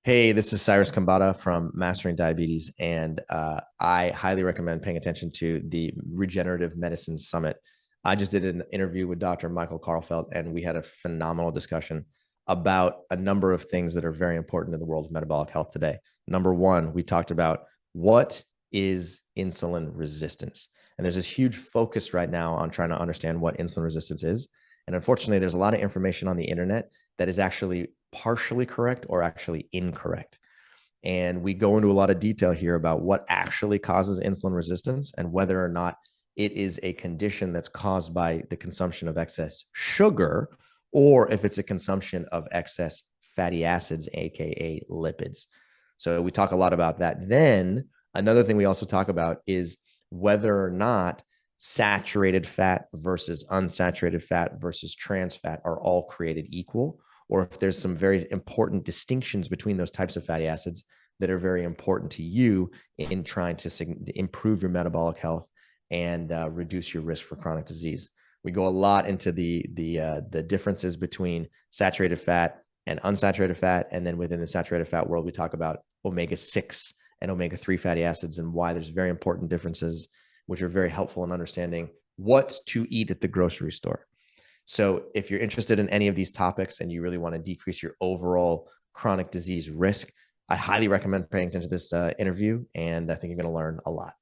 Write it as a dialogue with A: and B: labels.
A: Hey, this is Cyrus Khambatta from Mastering Diabetes, and I highly recommend paying attention to the Regenerative Medicine Summit. I just did an interview with Dr. Michael Karlfeldt, and we had a phenomenal discussion about a number of things that are very important in the world of metabolic health today. Number one, we talked about what is insulin resistance. And there's this huge focus right now on trying to understand what insulin resistance is. And unfortunately, there's a lot of information on the internet that is actually partially correct or actually incorrect. And we go into a lot of detail here about what actually causes insulin resistance and whether or not it is a condition that's caused by the consumption of excess sugar, or if it's a consumption of excess fatty acids, AKA lipids. So we talk a lot about that. Then another thing we also talk about is whether or not saturated fat versus unsaturated fat versus trans fat are all created equal, or if there's some very important distinctions between those types of fatty acids that are very important to you in trying to improve your metabolic health and reduce your risk for chronic disease. We go a lot into the differences between saturated fat and unsaturated fat, and then within the saturated fat world, we talk about omega-6 and omega-3 fatty acids and why there's very important differences, which are very helpful in understanding what to eat at the grocery store. So if you're interested in any of these topics and you really want to decrease your overall chronic disease risk, I highly recommend paying attention to this interview, and I think you're going to learn a lot.